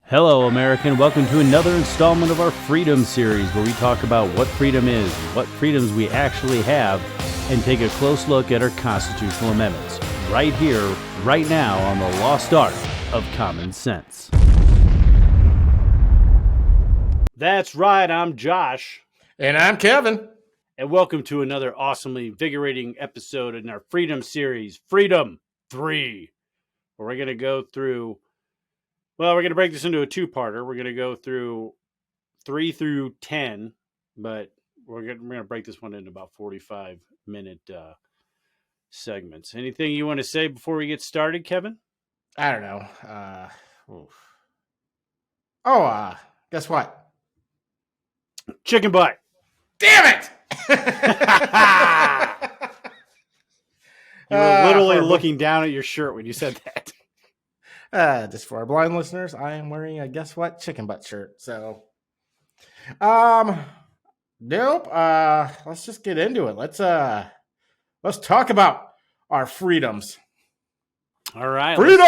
Hello, American. Welcome to another installment of our Freedom series, where we talk about what freedom is, what freedoms we actually have, and take a close look at our constitutional amendments. Right here, right now, on the lost art of common sense. That's right. I'm Josh. And I'm Kevin. And welcome to another awesomely invigorating episode in our Freedom series, Freedom 3, where we're going to go through... Well, we're going to break this into a two-parter. We're going to go through 3 through 10, but we're going to break this one into about 45-minute segments. Anything you want to say before we get started, Kevin? I don't know. Guess what? Chicken butt. Damn it! You were literally looking down at your shirt when you said that. Just for our blind listeners, I am wearing a guess what chicken butt shirt. So, nope. Let's just get into it. Let's talk about our freedoms. All right, freedom.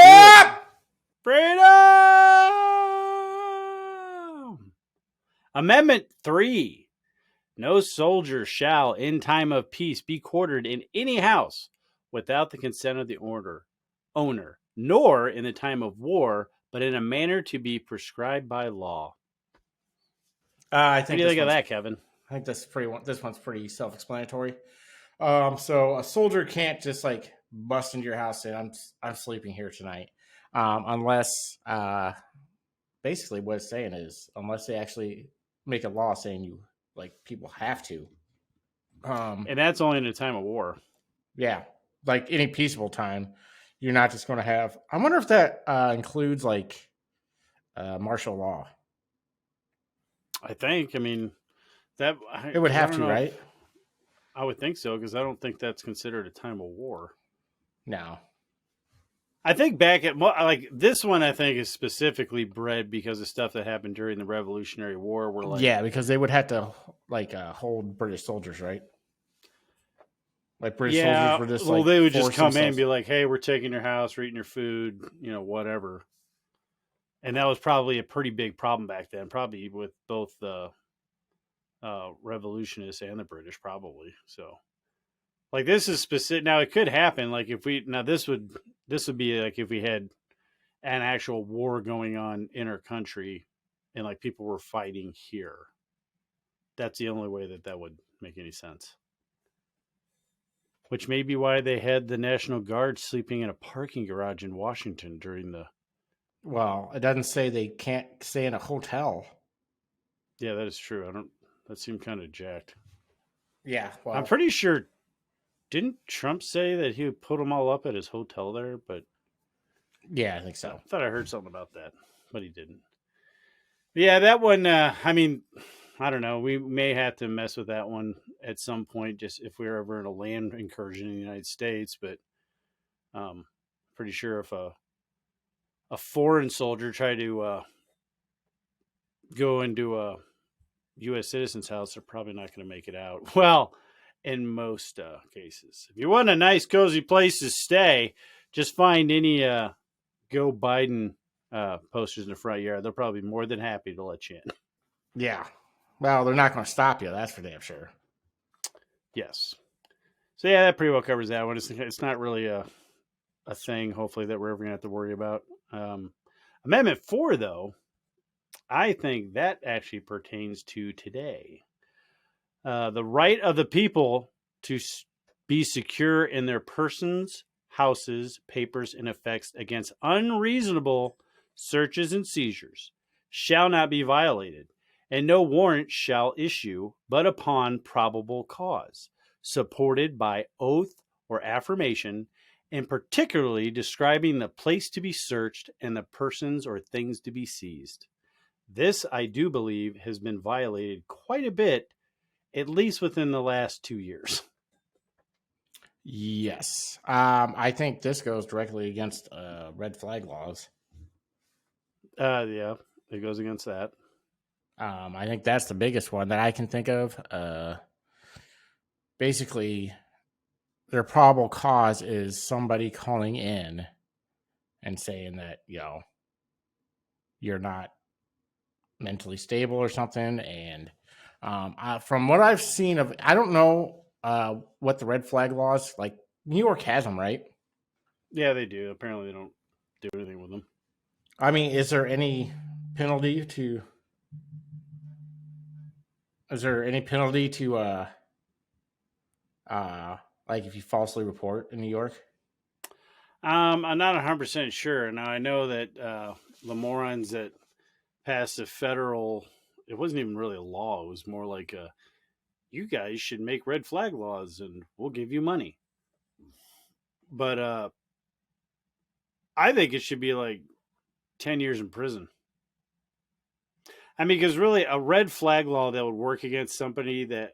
Amendment 3. No soldier shall, in time of peace, be quartered in any house without the consent of the owner, nor in the time of war, but in a manner to be prescribed by law. I think. What do you think of that, Kevin? I think this one's pretty self-explanatory. So a soldier can't just like bust into your house and I'm sleeping here tonight, unless basically what it's saying is unless they actually make a law saying you like people have to. And that's only in a time of war. Yeah, like any peaceable time. You're not just going to have... I wonder if that includes, like, martial law. I think. I mean, that... It would have to, right? I would think so, because I don't think that's considered a time of war. No. I think back at... Like, this one, I think, is specifically bred because of stuff that happened during the Revolutionary War. Where, like, yeah, because they would have to, like, hold British soldiers, right? Like British soldiers were just they would just come in and be like, "Hey, we're taking your house, we're eating your food, whatever." And that was probably a pretty big problem back then, probably with both the revolutionists and the British, probably. So, like, this is specific. Now, it could happen. Like, this would be like if we had an actual war going on in our country, and like people were fighting here. That's the only way that would make any sense. Which may be why they had the National Guard sleeping in a parking garage in Washington during the... Well, it doesn't say they can't stay in a hotel. Yeah, that is true. That seemed kind of jacked. Yeah, well... I'm pretty sure... Didn't Trump say that he would put them all up at his hotel there? But yeah, I think so. I thought I heard something about that, but he didn't. But yeah, that one, I mean... I don't know. We may have to mess with that one at some point, just if we're ever in a land incursion in the United States. But pretty sure if a foreign soldier tried to go into a U.S. citizen's house, they're probably not going to make it out. Well, in most cases. If you want a nice, cozy place to stay, just find any Go Biden posters in the front yard. They'll probably be more than happy to let you in. Yeah. Well, they're not going to stop you. That's for damn sure. Yes. So yeah, that pretty well covers that one. It's not really a thing, hopefully, that we're ever going to have to worry about. Amendment 4, though, I think that actually pertains to today. The right of the people to be secure in their persons, houses, papers, and effects against unreasonable searches and seizures shall not be violated. And no warrant shall issue, but upon probable cause, supported by oath or affirmation, and particularly describing the place to be searched and the persons or things to be seized. This, I do believe, has been violated quite a bit, at least within the last 2 years. Yes. I think this goes directly against red flag laws. Yeah, it goes against that. I think that's the biggest one that I can think of. Basically, their probable cause is somebody calling in and saying that, you're not mentally stable or something. And from what I've seen of, I don't know what the red flag laws like. New York has them, right? Yeah, they do. Apparently, they don't do anything with them. I mean, is there any penalty to? Is there any penalty to uh like if you falsely report in New York? I'm not 100% sure. Now I know that the morons that passed a federal, it wasn't even really a law. It was more like you guys should make red flag laws and we'll give you money. But I think it should be like 10 years in prison. I mean, because really, a red flag law that would work against somebody that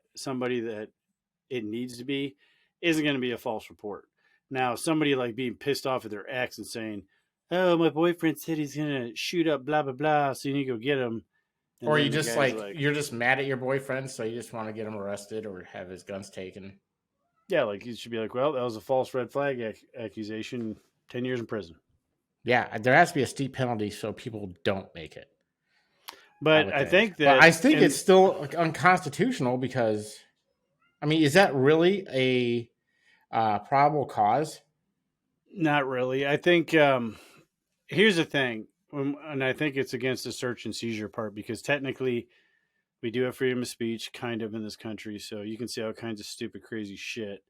it needs to be isn't going to be a false report. Now, somebody like being pissed off at their ex and saying, "Oh, my boyfriend said he's going to shoot up blah blah blah, so you need to go get him," and Or you then the just guy's like like, you're just mad at your boyfriend, so you just want to get him arrested or have his guns taken. "Yeah, like you should be like, well, that was a false red flag accusation, 10 years in prison." Yeah, there has to be a steep penalty so people don't make it. I But would I think, think but that, I think it's and still unconstitutional because, I mean, is that really a probable cause? not really. I think here's the thing, and I think it's against the search and seizure part because technically we do have freedom of speech kind of in this country, so you can say all kinds of stupid, crazy shit.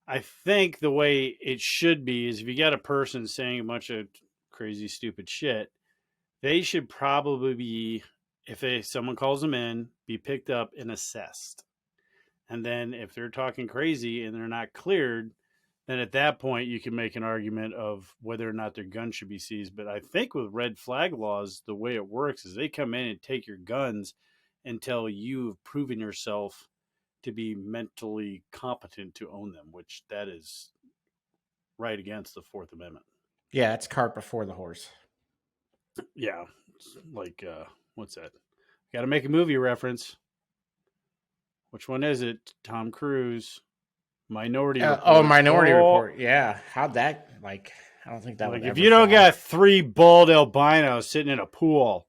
I think the way it should be is if you got a person saying a bunch of crazy, stupid shit, they should probably be, if someone calls them in, be picked up and assessed. And then if they're talking crazy and they're not cleared, then at that point you can make an argument of whether or not their gun should be seized. But I think with red flag laws, the way it works is they come in and take your guns until you've proven yourself to be mentally competent to own them, which that is right against the Fourth Amendment. Yeah, it's cart before the horse. Yeah, like what's that? Got to make a movie reference. Which one is it? Tom Cruise, Minority Report. Minority Oh, Report. Yeah, how'd that like? I don't think that like would if ever you don't fly. got three bald albinos sitting in a pool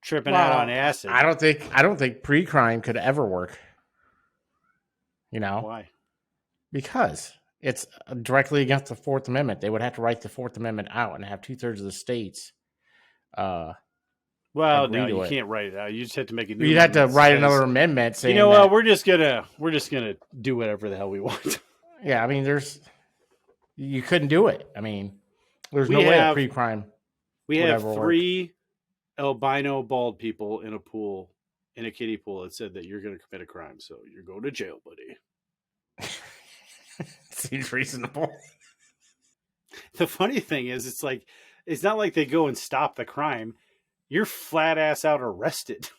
tripping out on Well, acid, I don't think pre-crime could ever work. You know, why? because it's directly against the Fourth Amendment. They would have to write the Fourth Amendment out and have 2/3 of the states uh, Well, agree no, to you it. can't write it out. You just have to make a new You'd have to amendment that write another says, amendment you know saying what, that. we're just gonna do whatever the hell we want. Yeah, I mean, you couldn't do it. I mean, there's we no way a have pre-crime we would have ever work. three albino bald people in a pool, in a kiddie pool, that said that you're going to commit a crime, so you're going to jail, buddy. Seems reasonable. The funny thing is, it's not like they go and stop the crime. You're flat ass out arrested. It's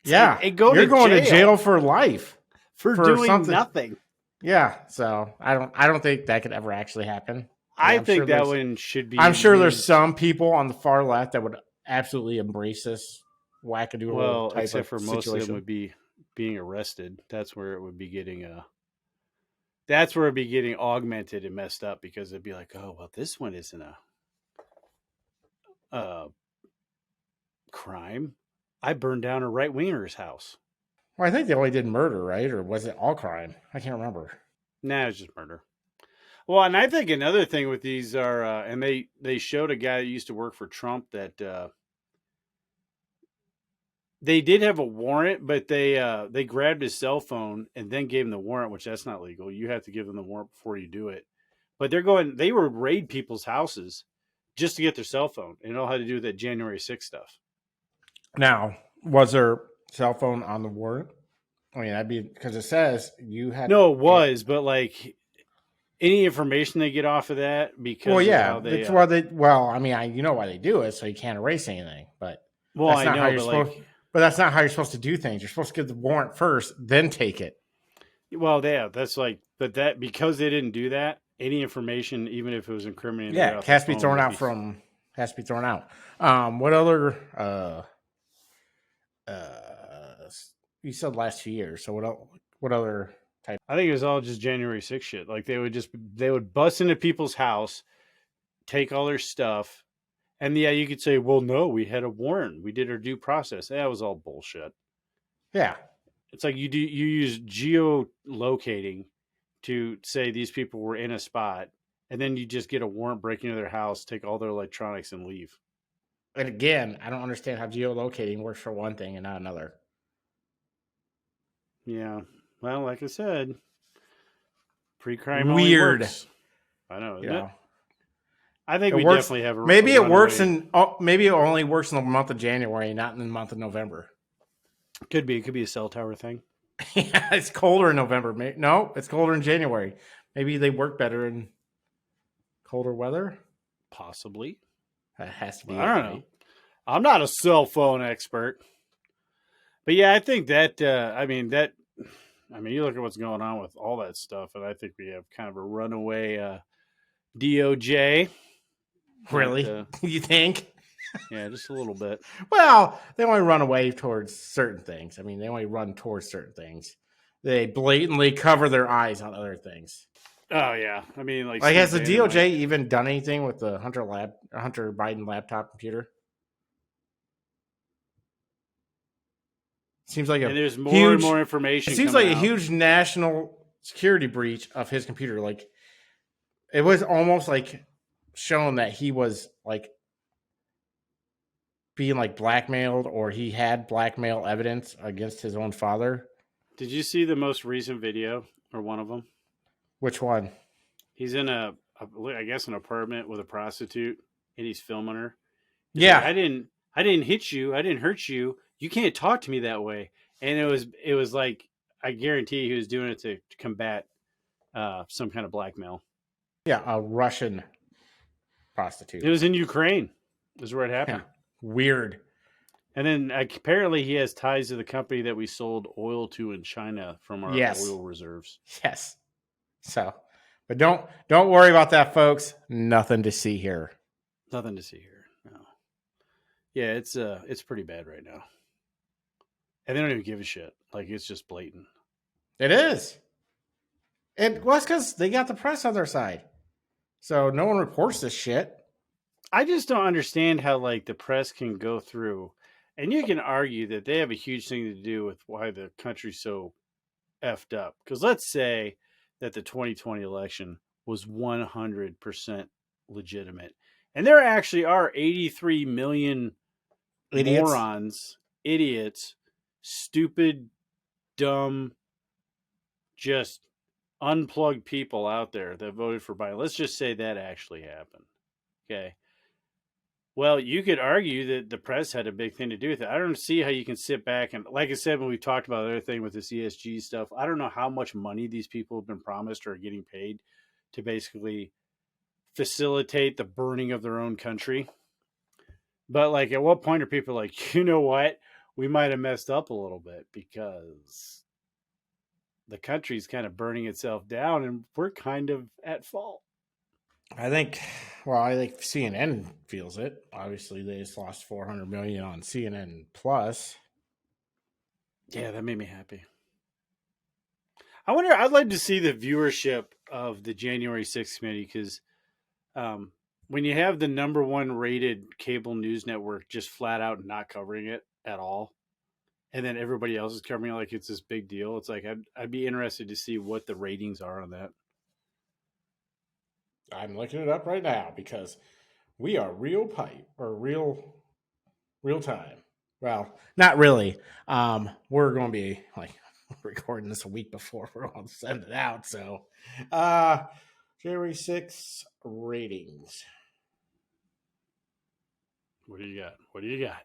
like, Yeah, hey, go you're to going to jail jail for life for for doing something. nothing. Yeah, so I don't think that could ever actually happen. I mean, I think that one should be I'm sure there's used. some people on the far left that would absolutely embrace this wackadoodle Well, type of except for most of them situation. would be being arrested. That's where it would be getting that's where it'd be getting augmented and messed up because it'd be like, oh well, this one isn't a crime. I burned down a right winger's house. Well, I think they only did murder, right? Or was it all crime? I can't remember. Nah, it's just murder. Well, and I think another thing with these are, and they showed a guy that used to work for Trump that they did have a warrant, but they grabbed his cell phone and then gave him the warrant, which that's not legal. You have to give them the warrant before you do it. But they were raid people's houses just to get their cell phone, and it all had to do with that January 6th stuff. Now, was there cell phone on the warrant? I mean, that'd be because it says you had. No, it was, but like any information they get off of that Well, because of yeah, how they, that's why they. Well, I mean, you know why they do it, so you can't erase anything. But well, that's I not how know, you're but supposed. like, But that's not how you're supposed to do things. You're supposed to give the warrant first, then take it. well, yeah, that's like, but that because they didn't do that, any information, even if it was incriminating, Yeah, off it the has to be phone thrown would out be. from. Has to be thrown out. What other? You said last 2 years. So what other type? I think it was all just January 6th shit. Like they would bust into people's house, take all their stuff, And yeah, you could say, well, no, we had a warrant. We did our due process. That was all bullshit. Yeah. It's like you use geolocating to say these people were in a spot, and then you just get a warrant, break into their house, take all their electronics, and leave. And again, I don't understand how geolocating works for one thing and not another. Yeah. Well, like I said, pre-crime only Weird. works. I know, isn't You it? know, I think it we works. definitely have a Maybe it works runaway- in. Maybe it only works in the month of January, not in the month of November. Could be. It could be a cell tower thing. Yeah, it's colder in November. No, it's colder in January. Maybe they work better in colder weather. Possibly. That has to be. I don't know. I'm not a cell phone expert, but yeah, I think that. You look at what's going on with all that stuff, and I think we have kind of a runaway DOJ. Really? But, you think? Yeah, just a little bit. Well, they only run away towards certain things. I mean, they only run towards certain things. They blatantly cover their eyes on other things. Oh yeah, I mean, like has the Steve Bannon, DOJ even done anything with the Hunter Biden laptop computer? Seems like and there's more and more information. It seems like a huge national security breach of his computer. Like it was almost like shown that he was like being like blackmailed, or he had blackmail evidence against his own father. Did you see the most recent video, or one of them? Which one? He's in I guess an apartment with a prostitute, and he's filming her. He's Yeah, like, I didn't hit you. I didn't hurt you. You can't talk to me that way. And it was like, I guarantee he was doing it to combat some kind of blackmail. Yeah, a Russian prostitute. It was in Ukraine. Is where it happened. Yeah. Weird. And then apparently he has ties to the company that we sold oil to in China from our oil reserves. Yes. So, but don't worry about that, folks. Nothing to see here. Nothing to see here. No. Yeah, it's pretty bad right now. And they don't even give a shit. Like, it's just blatant. It is. Well, that's because they got the press on their side. So no one reports this shit. I just don't understand how, like, the press can go through, and you can argue that they have a huge thing to do with why the country's so effed up. Because let's say that the 2020 election was 100% legitimate. And there actually are 83 million morons, idiots, stupid, dumb, just unplugged people out there that voted for Biden. Let's just say that actually happened. Okay. Well, you could argue that the press had a big thing to do with it. I don't see how you can sit back and, like I said, when we talked about the other thing with this ESG stuff, I don't know how much money these people have been promised or are getting paid to basically facilitate the burning of their own country. But, like, at what point are people like, you know what? We might have messed up a little bit because the country's kind of burning itself down and we're kind of at fault. I think CNN feels it. Obviously, they just lost $400 million on CNN Plus. Yeah, that made me happy. I'd like to see the viewership of the January 6th committee, because when you have the #1 rated cable news network just flat out not covering it at all, and then everybody else is covering it like it's this big deal, it's like I'd be interested to see what the ratings are on that. I'm looking it up right now because we are real time. Well, not really. We're going to be like recording this a week before we're going to send it out. So, January 6 ratings. What do you got?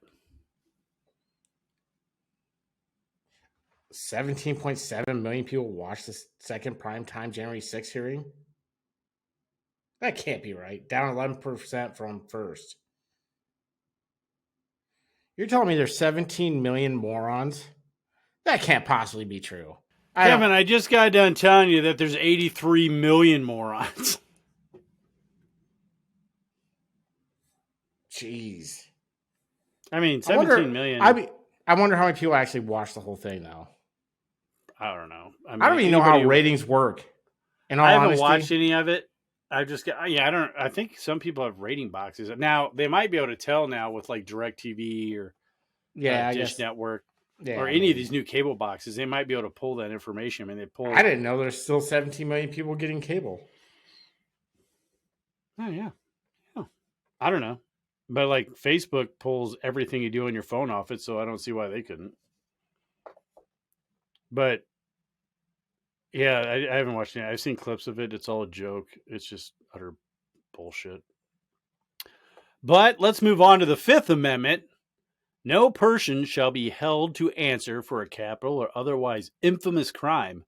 17.7 million people watched the second primetime January 6 hearing. That can't be right. Down 11% from first. You're telling me there's 17 million morons? That can't possibly be true. Kevin, I just got done telling you that there's 83 million morons. Jeez. I mean, 17 million. I wonder how many people actually watched the whole thing, though. I don't know. I don't even know how ratings work. I haven't watched any of it. I just got yeah. I don't. I think some people have rating boxes now. They might be able to tell now with like DirecTV or Yeah, I Dish guess. Network or Yeah, any of these maybe. new cable boxes. They might be able to pull that information. I mean, they I pull. didn't know there's still 17 million people getting cable. Oh yeah, yeah. I don't know, but like Facebook pulls everything you do on your phone off it, so I don't see why they couldn't. But yeah, I haven't watched it. I've seen clips of it. It's all a joke. It's just utter bullshit. But let's move on to the Fifth Amendment. No person shall be held to answer for a capital or otherwise infamous crime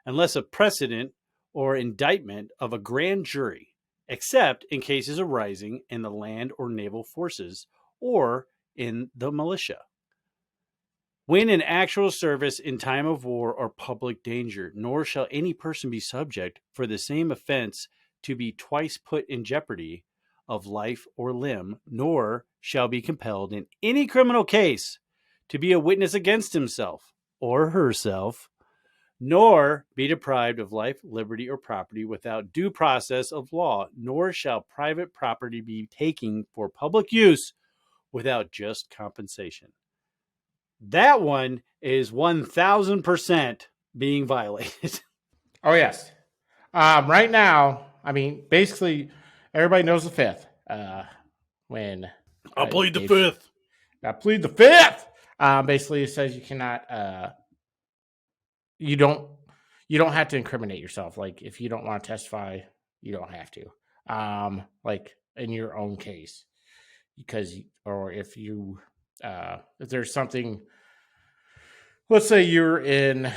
unless a precedent or indictment of a grand jury, except in cases arising in the land or naval forces or in the militia. When in actual service in time of war or public danger, nor shall any person be subject for the same offense to be twice put in jeopardy of life or limb, nor shall be compelled in any criminal case to be a witness against himself or herself, nor be deprived of life, liberty, or property without due process of law, nor shall private property be taken for public use without just compensation. That one is 1000% being violated. Oh yes. Right now, I mean, basically, everybody knows the fifth. When I'll plead the Dave, fifth. I plead the fifth. Basically, it says you cannot. You don't. You don't have to incriminate yourself. Like if you don't want to testify, you don't have to. Like in your own case, because or if you if there's something, let's say you're in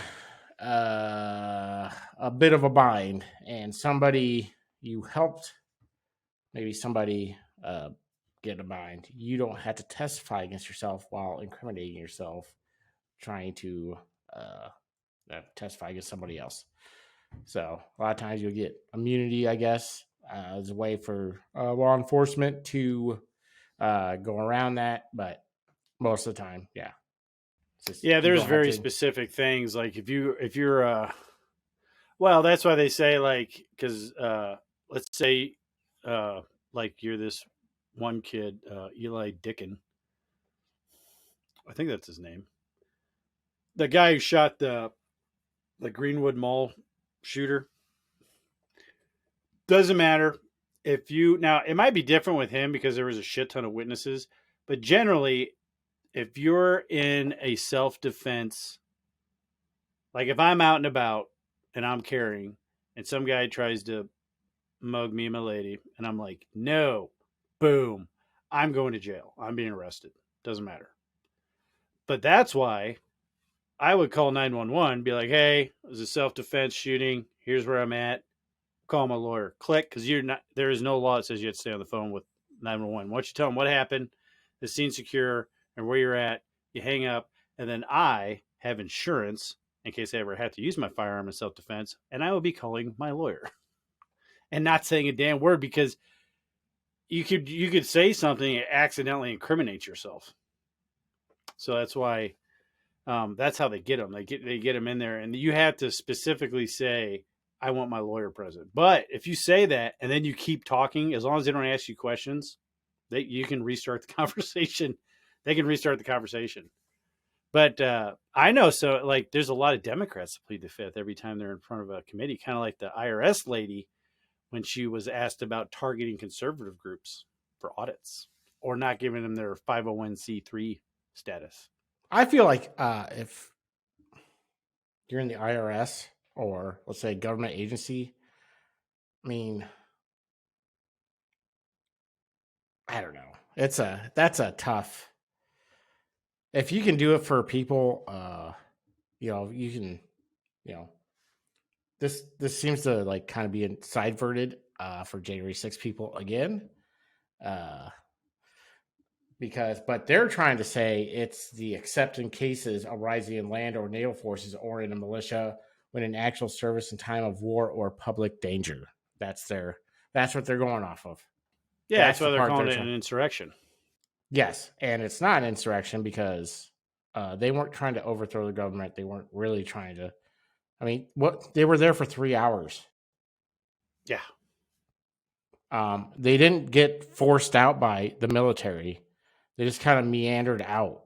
a bit of a bind and somebody you helped, maybe somebody get in a bind, you don't have to testify against yourself while incriminating yourself trying to uh, testify against somebody else. So a lot of times you'll get immunity, I guess, as a way for law enforcement to go around that. But most of the time, yeah, it's just Yeah, you there's don't have very to. specific things like if you're well, that's why they say like cuz let's say like you're this one kid Eli Dickin. I think that's his name. The guy who shot the Greenwood Mall shooter. Doesn't matter if you now it might be different with him because there was a shit ton of witnesses, but generally if you're in a self-defense, like if I'm out and about and I'm carrying and some guy tries to mug me and my lady and I'm like, "No." Boom. I'm going to jail. I'm being arrested. Doesn't matter. But that's why I would call 911, be like, "Hey, it was a self-defense shooting. Here's where I'm at. Call my lawyer." Click, because you're not. There is no law that says you have to stay on the phone with 911. Once you tell them what happened, the scene's secure, and where you're at, you hang up, and then I have insurance in case I ever have to use my firearm in self defense, and I will be calling my lawyer and not saying a damn word because you could say something and accidentally incriminate yourself. So that's why that's how they get them. They get them in there, and you have to specifically say, "I want my lawyer present." But if you say that and then you keep talking, as long as they don't ask you questions, you can restart the conversation. They can restart the conversation. But I know so like there's a lot of Democrats that plead the fifth every time they're in front of a committee, kind of like the IRS lady when she was asked about targeting conservative groups for audits or not giving them their 501c3 status. I feel like if you're in the IRS or let's say government agency, I mean, I don't know. That's a tough. If you can do it for people, you can, you know, this seems to like kind of be sideverted for January 6 people again. Uh, because but they're trying to say it's the except in cases arising in land or naval forces or in a militia when in actual service in time of war or public danger. That's what they're going off of. Yeah, that's That's why the they're part calling they're it trying. an insurrection. Yes, and it's not an insurrection because they weren't trying to overthrow the government. They weren't really trying to. I mean, what they were there for 3 hours. Yeah. They didn't get forced out by the military. They just kind of meandered out.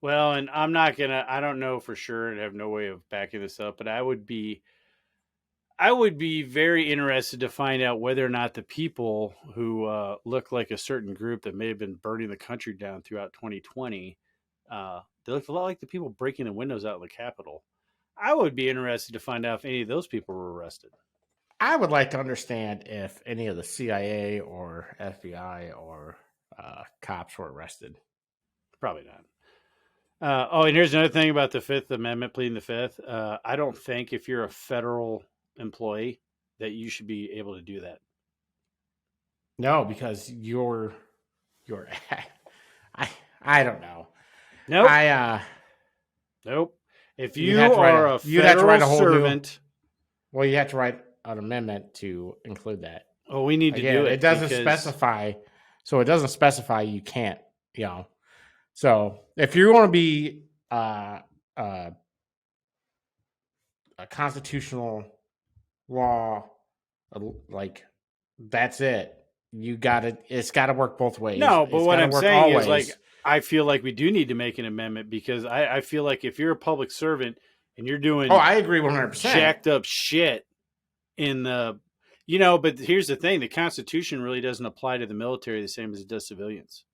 Well, and I don't know for sure and have no way of backing this up, but I would be very interested to find out whether or not the people who look like a certain group that may have been burning the country down throughout 2020, they look a lot like the people breaking the windows out of the Capitol. I would be interested to find out if any of those people were arrested. I would like to understand if any of the CIA or FBI or cops were arrested. Probably not. And here's another thing about the Fifth Amendment, pleading the Fifth. I don't think if you're a federal employee that you should be able to do that. No, because you're I don't know. Nope. Nope. If you are a federal servant, well, you have to write an amendment to include that. Oh, we need to do it. It doesn't specify, so it doesn't specify you can't. So if you're going to be a constitutional law, like that's it. It's got to work both ways. No, but what I'm saying is, like, I feel like we do need to make an amendment because I feel like if you're a public servant and you're doing, I agree 100%, jacked up shit in the, but here's the thing: the Constitution really doesn't apply to the military the same as it does civilians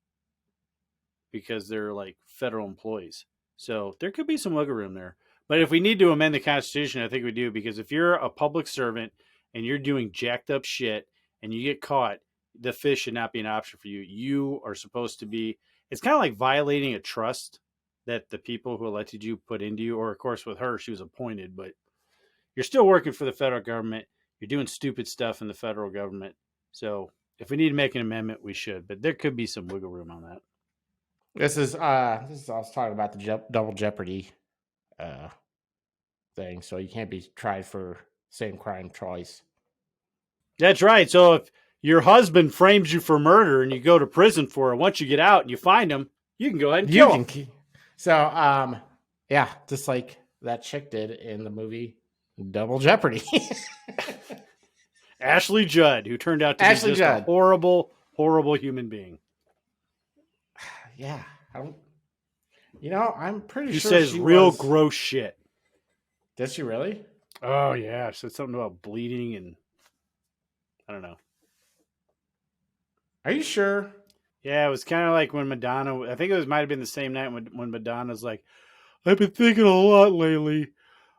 because they're like federal employees. So there could be some wiggle room there. But if we need to amend the Constitution, I think we do, because if you're a public servant and you're doing jacked up shit and you get caught, the fifth should not be an option for you. You are supposed to be, it's kind of like violating a trust that the people who elected you put into you, or of course with her, she was appointed, but you're still working for the federal government. You're doing stupid stuff in the federal government. So if we need to make an amendment, we should, but there could be some wiggle room on that. This is I was talking about the double jeopardy thing. So you can't be tried for same crime twice. That's right. So if your husband frames you for murder and you go to prison for it, once you get out and you find him, you can go ahead and kill him. So, yeah, just like that chick did in the movie Double Jeopardy. Ashley Judd, who turned out to be just a horrible, horrible human being. Yeah, I'm pretty sure she says real gross shit. Did she really? Oh yeah, she said something about bleeding and I don't know. Are you sure? Yeah, it was kind of like when Madonna. I think might have been the same night when Madonna's like, "I've been thinking a lot lately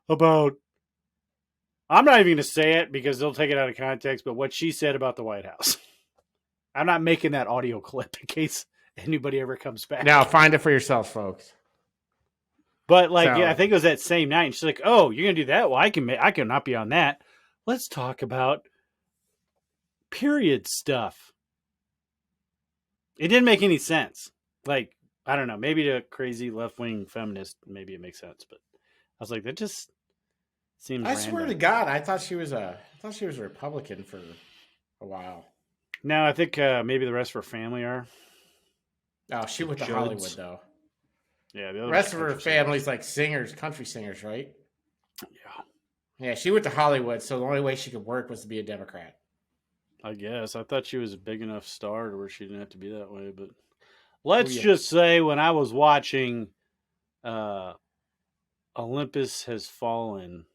about." I'm not even going to say it because they'll take it out of context. But what she said about the White House, I'm not making that audio clip in case anybody ever comes back. Now find it for yourself, folks. But I think it was that same night. And she's like, "Oh, you're gonna do that? Well, I can not be on that. Let's talk about period stuff." It didn't make any sense. Like, I don't know. Maybe to a crazy left wing feminist, maybe it makes sense. But I was like, that just seems. I swear to God, I thought she was a Republican for a while. No, I think maybe the rest of her family are. Oh, she went to Hollywood though. Yeah, the rest of her family's like singers, country singers, right? Yeah. Yeah, she went to Hollywood, so the only way she could work was to be a Democrat. I guess. I thought she was a big enough star to where she didn't have to be that way. But let's just say when I was watching Olympus Has Fallen,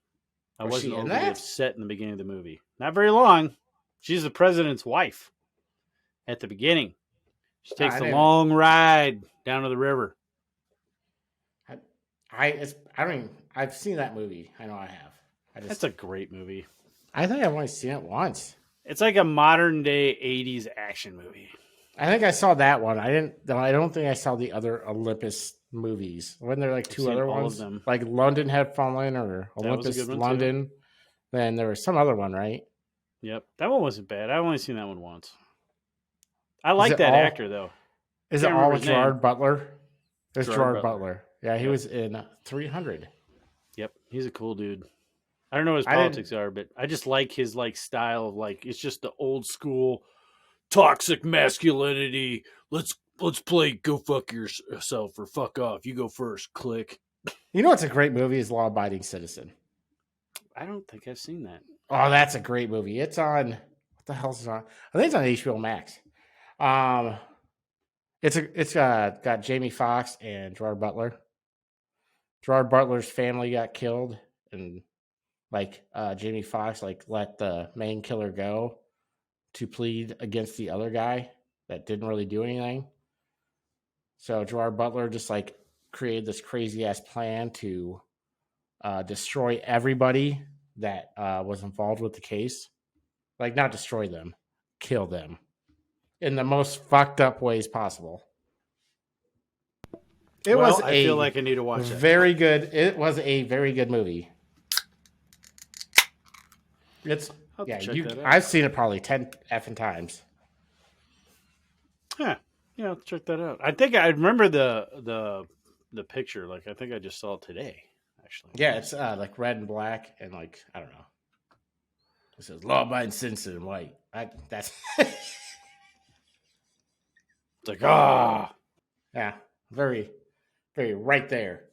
I wasn't overly upset in the beginning of the movie. Not very long. She's the president's wife at the beginning. She takes the long ride down to the river. I've seen that movie. I know I have. That's a great movie. I think I've only seen it once. It's like a modern day 80s action movie. I think I saw that one. I don't think I saw the other Olympus movies. Wasn't there like two other ones? Of them. Like London Had Fallen or Olympus London. Too. Then there was some other one, right? Yep. That one wasn't bad. I've only seen that one once. I like that actor though. Is it all with Gerard Butler? There's Gerard Butler. Yeah, he was in 300. Yep. He's a cool dude. I don't know what his politics are, but I just like his style of it's just the old school toxic masculinity. Let's play go fuck yourself or fuck off. You go first. Click. You know what's a great movie is Law Abiding Citizen. I don't think I've seen that. Oh, that's a great movie. It's on what the hell's it on? I think it's on HBO Max. Um, it's got Jamie Foxx and Gerard Butler. Gerard Butler's family got killed, and Jamie Foxx let the main killer go to plead against the other guy that didn't really do anything. So Gerard Butler just created this crazy ass plan to destroy everybody that was involved with the case. Like, not destroy them, kill them in the most fucked up ways possible. It Well, was I feel like I need to watch it. very good. It was a very good movie. It's I'll have to check that out. I've seen it probably 10 effing times. Yeah, I'll check that out. I think I remember the picture. Like, I think I just saw it today. Actually, Yeah, it's like red and black, and I don't know. It says law-abiding citizen in white. That's it's like yeah, very, very right there.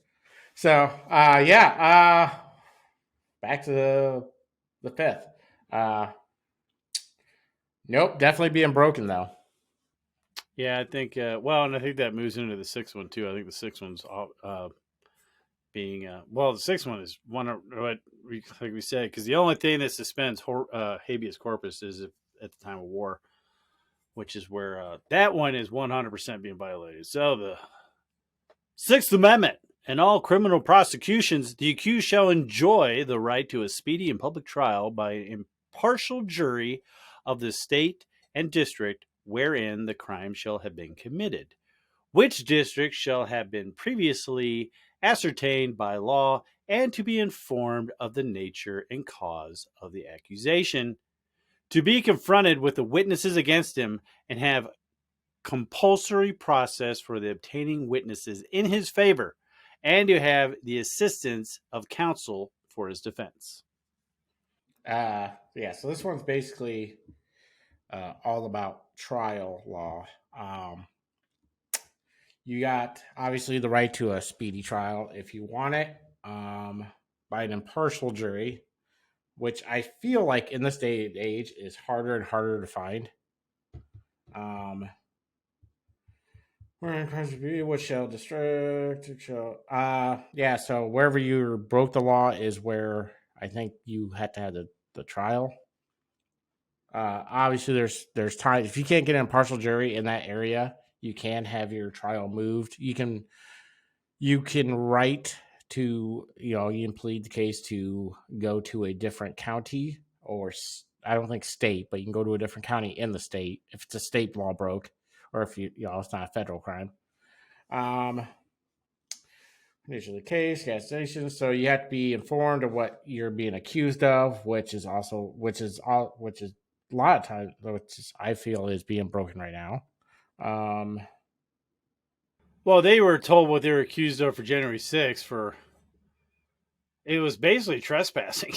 So yeah, back to the fifth. Nope, definitely being broken though. Yeah, I think. Well, and I think that moves into the sixth one too. I think the sixth one's being the sixth one is one of what like we said, because the only thing that suspends habeas corpus is if, at the time of war, which is where that one is 100% being violated. So the Sixth Amendment. In all criminal prosecutions, the accused shall enjoy the right to a speedy and public trial by an impartial jury of the state and district wherein the crime shall have been committed, which district shall have been previously ascertained by law, and to be informed of the nature and cause of the accusation, to be confronted with the witnesses against him, and have compulsory process for the obtaining witnesses in his favor, and to have the assistance of counsel for his defense. Yeah, so this one's basically all about trial law. You got obviously the right to a speedy trial if you want it, by an impartial jury, which I feel like in this day and age is harder and harder to find. What shall distract? Yeah. So wherever you broke the law is where I think you had to have the trial. Obviously, there's time if you can't get an impartial jury in that area, you can have your trial moved. You can write to you can plead the case to go to a different county or I don't think state, but you can go to a different county in the state if it's a state law broke. Or if it's not a federal crime. Nature of the case, gas station. So you have to be informed of what you're being accused of, which is a lot of times, which I feel is being broken right now. Well, they were told what they were accused of for January 6th for. It was basically trespassing.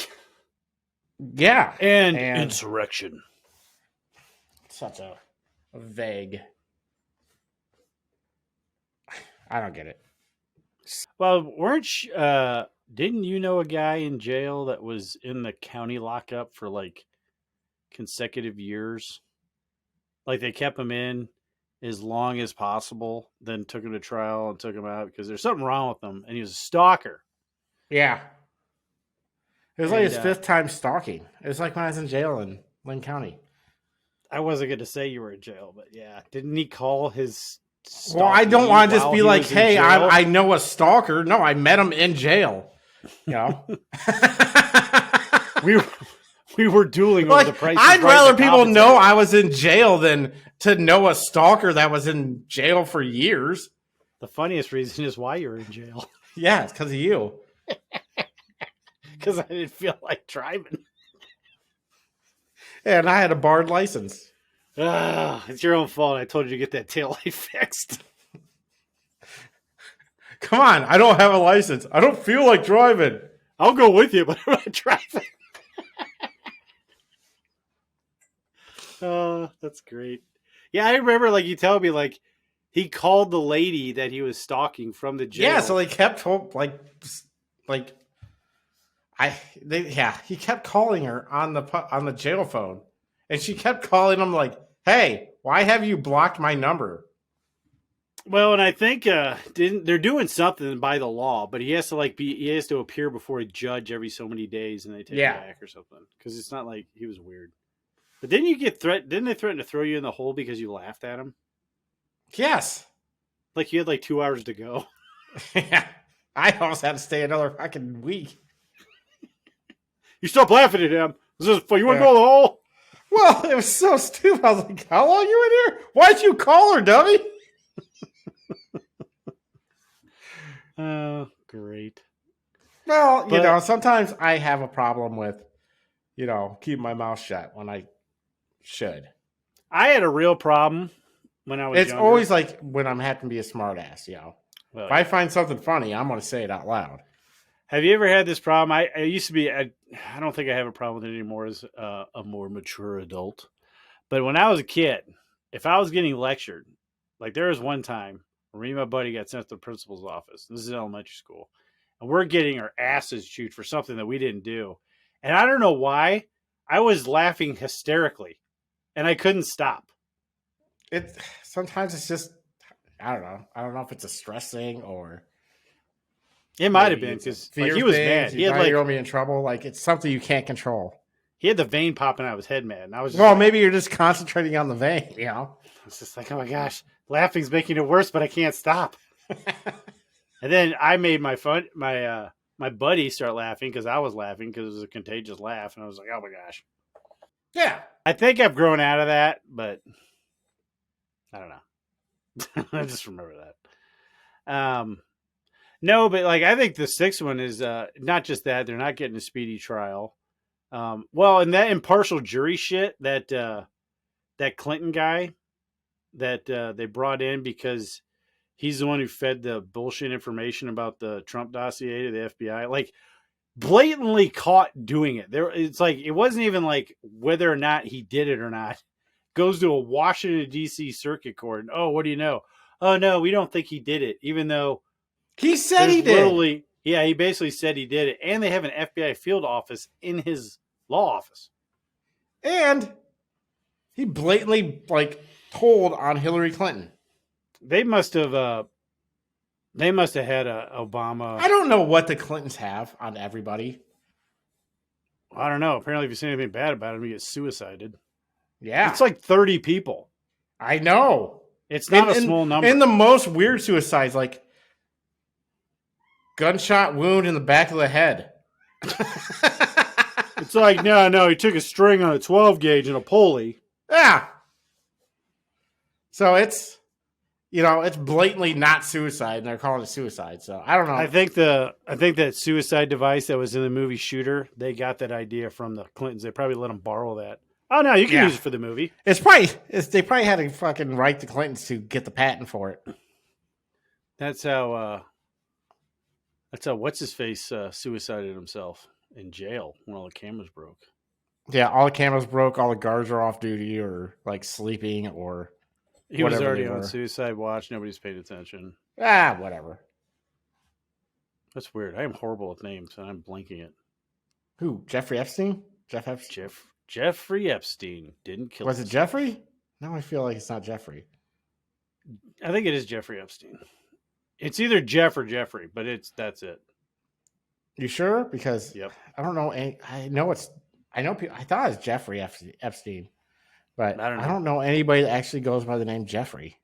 Yeah, and insurrection. Such a vague. I don't get it. Well, didn't you know a guy in jail that was in the county lockup for consecutive years? Like they kept him in as long as possible, then took him to trial and took him out because there's something wrong with him, and he was a stalker. Yeah. It was his fifth time stalking. It was like when I was in jail in Lynn County. I wasn't going to say you were in jail, but yeah. Didn't he call his... Well, I don't want to just be like, hey, I know a stalker. No, I met him in jail. We were dueling over the price. I'd rather people know I was in jail than to know a stalker that was in jail for years. The funniest reason is why you're in jail. Yeah, it's because of you. Because I didn't feel like driving. And I had a barred license. It's your own fault. I told you to get that taillight fixed. Come on, I don't have a license. I don't feel like driving. I'll go with you, but I'm not driving. Oh, that's great. Yeah, I remember you telling me he called the lady that he was stalking from the jail. Yeah, so he kept he kept calling her on the jail phone. And she kept calling him like, "Hey, why have you blocked my number?" Well, and I think they're doing something by the law, but he has to he has to appear before a judge every so many days, and they take him Yeah. back or something. Because it's not like he was weird. But didn't you get threat? Didn't they threaten to throw you in the hole because you laughed at him? Yes. Like you had like 2 hours to go. Yeah. I almost had to stay another fucking week. You stop laughing at him. Is this, you want to Yeah. go in the hole? Well, it was so stupid. I was like, "How long you in here? Why'd you call her, dummy?" Oh, great. Well, But sometimes I have a problem with, keeping my mouth shut when I should. I had a real problem when I was It's younger. always like when I'm having to be a smartass, Well, If I find something funny, I'm going to say it out loud. have you ever had this problem? I used to be. I don't think I have a problem with it anymore as a more mature adult. But when I was a kid, if I was getting lectured, like there was one time where me and my buddy got sent to the principal's office. This is elementary school, and we're getting our asses chewed for something that we didn't do. And I don't know why I was laughing hysterically, and I couldn't stop. It Sometimes it's just, I don't know. I don't know if it's a stress thing or It might have maybe been it's a because like fear he was thing. mad. You thought you're going to be in trouble. Like it's something you can't control. He had the vein popping out of his head, man. And I was just Well, like, maybe you're just concentrating on the vein, it's just like, oh my gosh, laughing's making it worse, but I can't stop. And then I made my buddy start laughing because I was laughing because it was a contagious laugh, and I was like, oh my gosh. Yeah. I think I've grown out of that, but I don't know. I just remember that. No, but like I think the sixth one is not just that they're not getting a speedy trial. Well, and that impartial jury shit that Clinton guy that they brought in because he's the one who fed the bullshit information about the Trump dossier to the FBI. Like blatantly caught doing it. It's like it wasn't even like whether or not he did it or not. Goes to a Washington D.C. circuit court. And, oh, what do you know? Oh no, we don't think he did it, even though He said there's he did. literally he basically said he did it, and they have an FBI field office in his law office. And he blatantly, told on Hillary Clinton. They must have had a Obama. I don't know what the Clintons have on everybody. I don't know. Apparently, if you say anything bad about him, he gets suicided. Yeah. It's like 30 people. I know. It's not a small number. And the most weird suicides, like gunshot wound in the back of the head. It's like, no, he took a string on a 12 gauge and a pulley. Yeah. So it's blatantly not suicide, and they're calling it suicide. So I don't know. I think that suicide device that was in the movie Shooter, they got that idea from the Clintons. They probably let them borrow that. Oh no, you can use it for the movie. They probably had to fucking write the Clintons to get the patent for it. That's how what's his face suicided himself in jail when all the cameras broke. Yeah, all the cameras broke, all the guards are off duty or like sleeping or He was whatever already they on were. suicide watch. Nobody's paid attention. Whatever. That's weird. I am horrible with names, and I'm blanking it. Who? Jeffrey Epstein? Jeff Epstein? Jeffrey Epstein didn't kill Was it himself. Jeffrey? Now I feel like it's not Jeffrey. I think it is Jeffrey Epstein. It's either Jeff or Jeffrey, but that's it. You sure? Because Yep. I don't know. I know people. I thought it was Jeffrey Epstein, but I don't know anybody that actually goes by the name Jeffrey.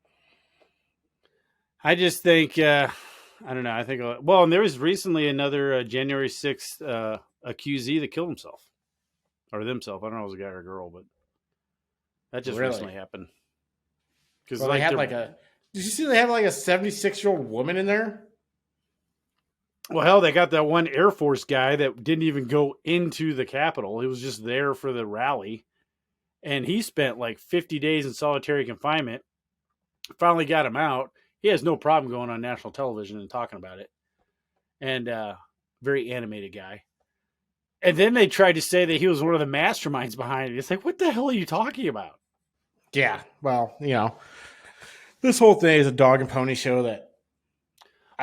I just think, I don't know. I think, well, and there was recently another January 6th accusee that killed himself or themselves. I don't know if it was a guy or a girl, but that just recently happened. Because they had did you see they had like a 76-year-old woman in there? Well, hell, they got that one Air Force guy that didn't even go into the Capitol. He was just there for the rally. And he spent like 50 days in solitary confinement. Finally got him out. He has no problem going on national television and talking about it. And very animated guy. And then they tried to say that he was one of the masterminds behind it. It's like, what the hell are you talking about? Yeah. Well, this whole thing is a dog and pony show that.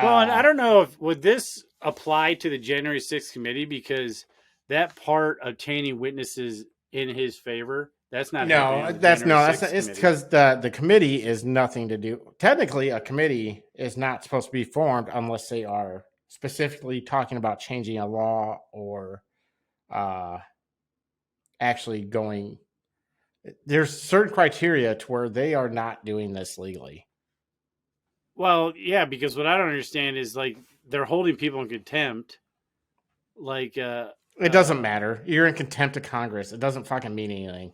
Well, and I don't know if would this apply to the January 6th committee because that part obtaining witnesses in his favor That's not happening. No, On the that's January no, that's 6th not, it's committee. because the committee is nothing to do. Technically, a committee is not supposed to be formed unless they are specifically talking about changing a law or uh, actually going. There's certain criteria to where they are not doing this legally. Well, yeah, because what I don't understand is like they're holding people in contempt. Like, It doesn't matter. You're in contempt of Congress. It doesn't fucking mean anything.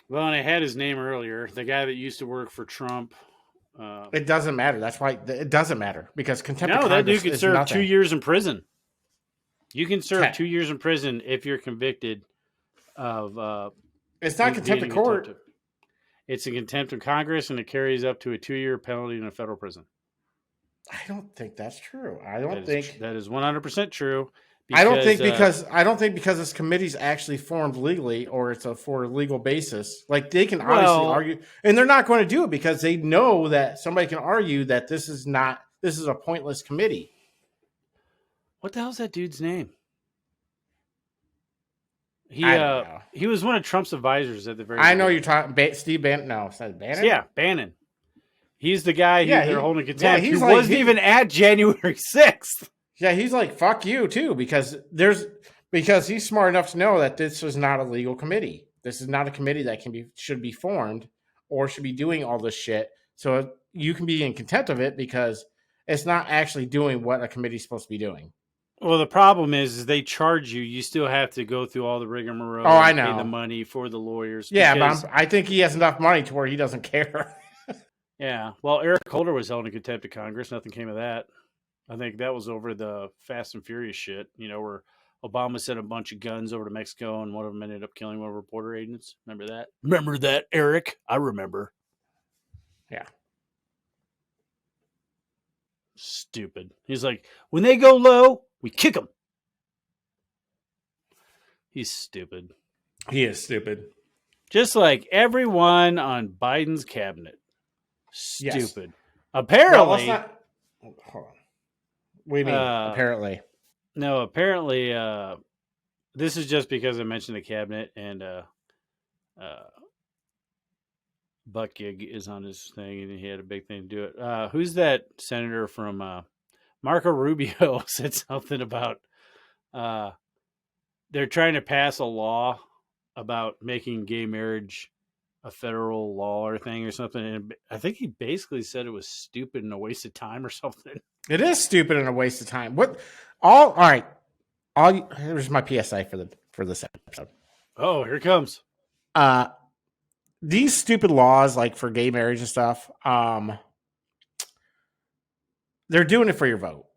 well, and I had his name earlier. The guy that used to work for Trump. It doesn't matter. That's why it doesn't matter because contempt of No, that dude Congress could is serve nothing. 2 years in prison. You can serve Okay. 2 years in prison if you're convicted of. It's not contempt of court. It's a contempt of Congress, and it carries up to a 2-year penalty in a federal prison. I don't think that's true. I That is 100% true. I don't think because this committee's actually formed legally or it's for a legal basis. Like they can obviously argue, and they're not going to do it because they know that somebody can argue that this is a pointless committee. What the hell's that dude's name? I don't know. He was one of Trump's advisors at the very. I know you're talking Steve Bannon. No, is that Bannon? Yeah, Bannon. He's the guy who they're holding contempt. Yeah, he wasn't even at January 6th. Yeah, he's like, fuck you too, because he's smart enough to know that this is not a legal committee. This is not a committee that should be formed or should be doing all this shit. So you can be in contempt of it because it's not actually doing what a committee's supposed to be doing. Well, the problem is they charge you. You still have to go through all the rigmarole. Oh, I know. Pay the money for the lawyers. Yeah, but I think he has enough money to where he doesn't care. Yeah. Well, Eric Holder was held in contempt of Congress. Nothing came of that. I think that was over the Fast and Furious shit, where Obama sent a bunch of guns over to Mexico and one of them ended up killing one of our border agents. Remember that? Remember that, Eric? I remember. Yeah. Stupid. He's like, when they go low, we kick them. He's stupid. He is stupid. Just like everyone on Biden's cabinet. Stupid. Yes. Apparently. Hold on. What do you mean? Apparently. No, apparently this is just because I mentioned the cabinet and Buckgig is on his thing and he had a big thing to do it. Who's that senator from Marco Rubio said something about they're trying to pass a law about making gay marriage a federal law or thing or something. And I think he basically said it was stupid and a waste of time or something. It is stupid and a waste of time. All right. Here's my PSI for this episode. Oh, here it comes. These stupid laws, like for gay marriage and stuff, they're doing it for your vote.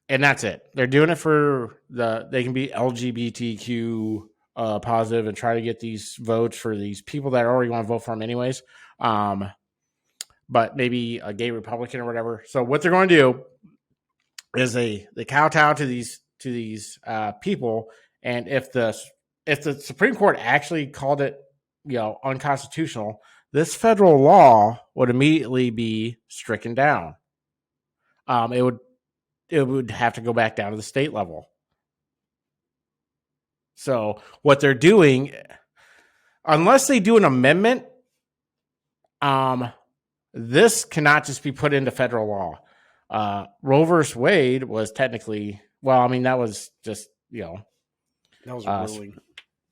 And that's it. They're doing it for they can be LGBTQ positive and try to get these votes for these people that already want to vote for them anyways. But maybe a gay Republican or whatever. So what they're going to do is they kowtow to these people, and if the Supreme Court actually called it unconstitutional, this federal law would immediately be stricken down. It would have to go back down to the state level. So what they're doing, unless they do an amendment, this cannot just be put into federal law. Roe versus Wade was technically, that was just, that was a ruling.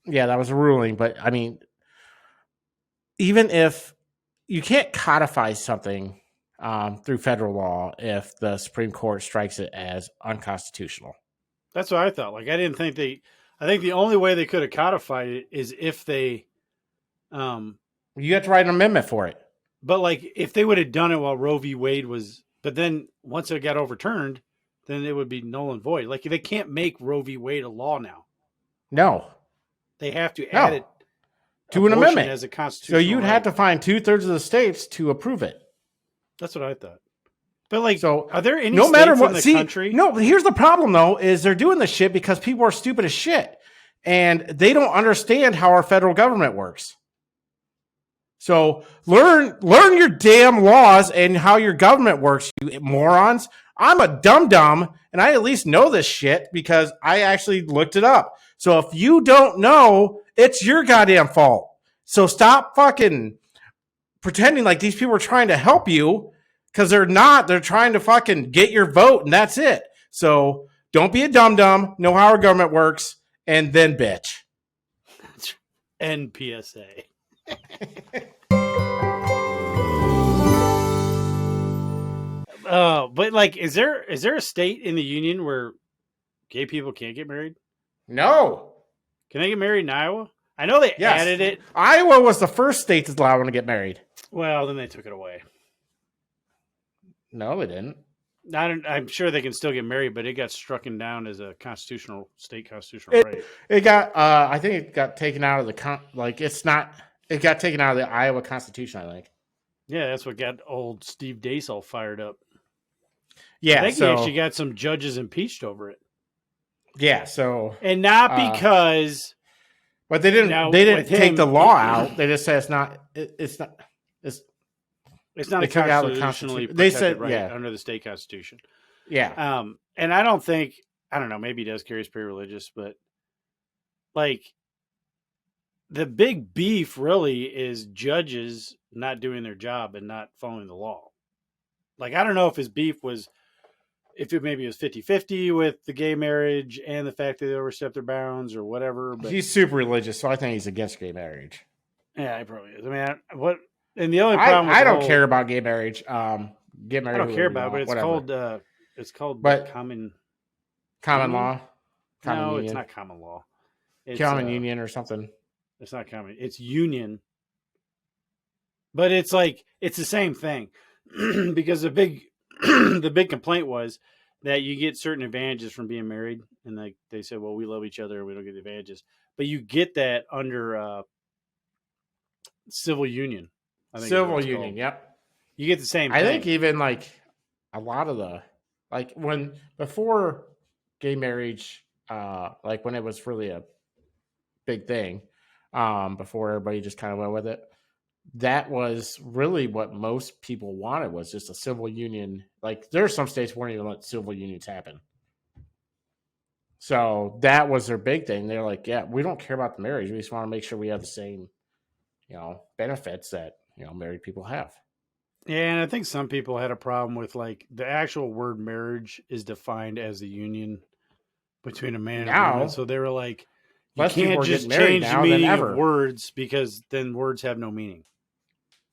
Yeah, that was a ruling. But even if you can't codify something through federal law if the Supreme Court strikes it as unconstitutional. That's what I thought. I think the only way they could have codified it is if they, you have to write an amendment for it. But if they would have done it while Roe v. Wade was, but then once it got overturned, then it would be null and void. They can't make Roe v. Wade a law now. No, they have to add it to an amendment as a constitutional. So you'd have to find 2/3 of the states to approve it. That's what I thought. But so are there any no states matter what, in the country? No, here's the problem though: is they're doing this shit because people are stupid as shit, and they don't understand how our federal government works. So learn your damn laws and how your government works, you morons. I'm a dum-dum, and I at least know this shit because I actually looked it up. So if you don't know, it's your goddamn fault. So stop fucking pretending like these people are trying to help you, because they're not. They're trying to fucking get your vote, and that's it. So don't be a dum-dum. Know how our government works, and then bitch. NPSA. But like, is there a state in the union where gay people can't get married? No. Can they get married in Iowa? I know they added it. Iowa was the first state to allow them to get married. Well, then they took it away. No, they didn't. I'm sure they can still get married, but it got struck down as a state constitutional right. It got, I think it got taken out of it got taken out of the Iowa Constitution, I think. Yeah, that's what got old Steve Dace all fired up. Yeah, I think he actually got some judges impeached over it. Yeah, so and not because, but they didn't take the law out. They just said it's not a constitutionally protected, they said right under the state constitution. Yeah, and I don't know, maybe he does carry pretty religious, but like the big beef really is judges not doing their job and not following the law. Like, I don't know if his beef was, if it maybe was 50-50 with the gay marriage and the fact that they overstepped their bounds or whatever. But he's super religious, so I think he's against gay marriage. Yeah, he probably is. I mean, and the only problem I don't care about gay marriage. Gay marriage. I don't care about it, but it's called common law. No, it's not common law. It's common union or something. It's not common. It's union. But it's like, it's the same thing. Because the big complaint was that you get certain advantages from being married, and like they said, well, we love each other, we don't get the advantages, but you get that under civil union. I think civil union, yep. You get the same thing. I think even like a lot of the before gay marriage, like when it was really a big thing, before everybody just kind of went with it. That was really what most people wanted, was just a civil union. Like, there are some states won't even let civil unions happen. So that was their big thing. They're like, yeah, we don't care about the marriage. We just want to make sure we have the same, benefits that, married people have. Yeah, and I think some people had a problem with, like, the actual word marriage is defined as the union between a man and a woman. So they were like, you can't just change the meaning of words, because then words have no meaning.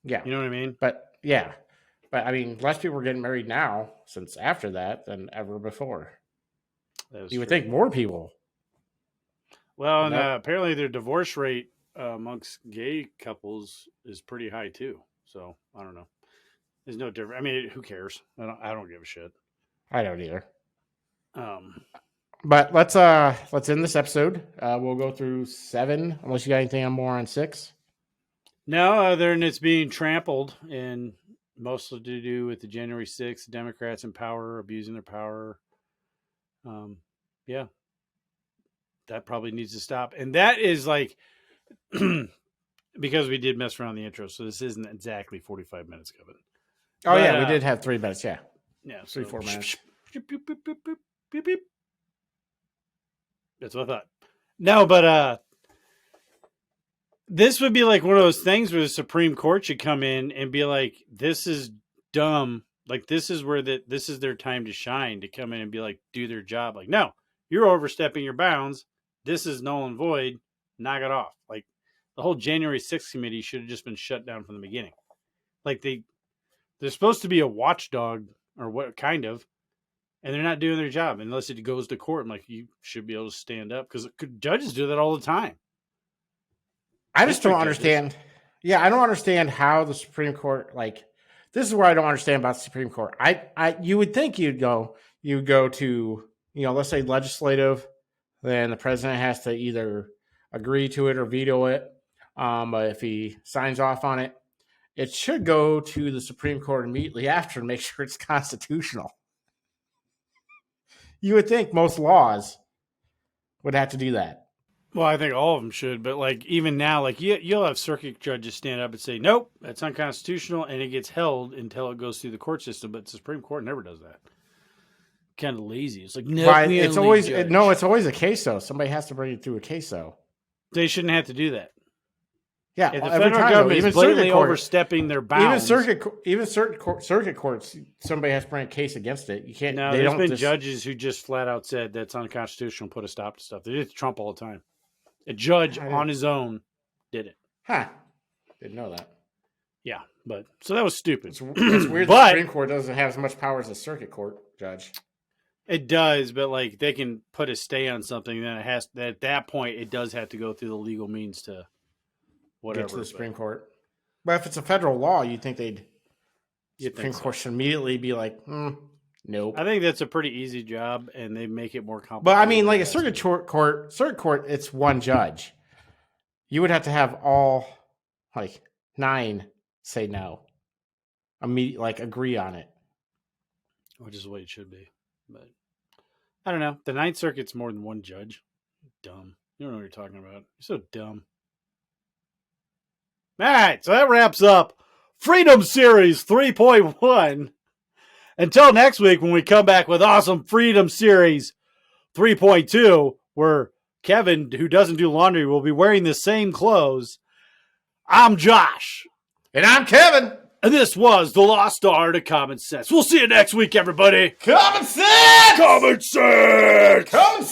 Yeah. You know what I mean? But I mean, less people are getting married now since after that than ever before. You would think more people. Well, and apparently their divorce rate amongst gay couples is pretty high too. So I don't know. There's no difference. I mean, who cares? I don't give a shit. I don't either. But let's end this episode. We'll go through 7, unless you got anything more on 6. No, other than it's being trampled, and mostly to do with the January 6th, Democrats in power, abusing their power. Yeah, that probably needs to stop. And that is like, because we did mess around the intro, so this isn't exactly 45 minutes of it. Oh, but, we did have 3 minutes, yeah. Yeah, 3-4 minutes. That's what I thought. No, but this would be like one of those things where the Supreme Court should come in and be like, this is dumb. Like, this is where this is their time to shine, to come in and be like, do their job. Like, no, you're overstepping your bounds. This is null and void. Knock it off. Like, the whole January 6th committee should have just been shut down from the beginning. Like, they're supposed to be a watchdog, or what kind of, and they're not doing their job unless it goes to court. I'm like, you should be able to stand up, because judges do that all the time. I just don't understand. Yeah, I don't understand how the Supreme Court, like, this is where I don't understand about the Supreme Court. You would think you would go to, let's say legislative, then the president has to either agree to it or veto it. But if he signs off on it, it should go to the Supreme Court immediately after to make sure it's constitutional. You would think most laws would have to do that. Well, I think all of them should, but like, even now, like, you'll have circuit judges stand up and say, nope, that's unconstitutional, and it gets held until it goes through the court system. But the Supreme Court never does that. Kind of lazy. It's like, no, it's always a case though. Somebody has to bring it through a case though. They shouldn't have to do that. Yeah, If the every federal time, though, government even is blatantly circuit court, overstepping their bounds, even circuit courts, somebody has to bring a case against it. You can't. no, They there's don't been just, judges who just flat out said that's unconstitutional, put a stop to stuff. They did it to Trump all the time. A judge on his own did it. Huh? Didn't know that. Yeah, but so that was stupid. It's weird. But The Supreme Court doesn't have as much power as a circuit court judge. it does, but like they can put a stay on something, then it has at that point it does have to go through the legal means to whatever. Get to the Supreme Court. But if it's a federal law, you'd think Supreme Court should immediately be like, nope. I think that's a pretty easy job, and they make it more complicated. But I mean, like a circuit court, it's one judge. You would have to have all 9 say no, agree on it, which is what it should be. But I don't know. The Ninth Circuit's more than one judge. Dumb. You don't know what you're talking about. You're so dumb. All right, so that wraps up Freedom Series 3.1. Until next week when we come back with awesome Freedom Series 3.2, where Kevin, who doesn't do laundry, will be wearing the same clothes. I'm Josh. And I'm Kevin. And this was The Lost Art of Common Sense. We'll see you next week, everybody. Common sense! Common sense! Common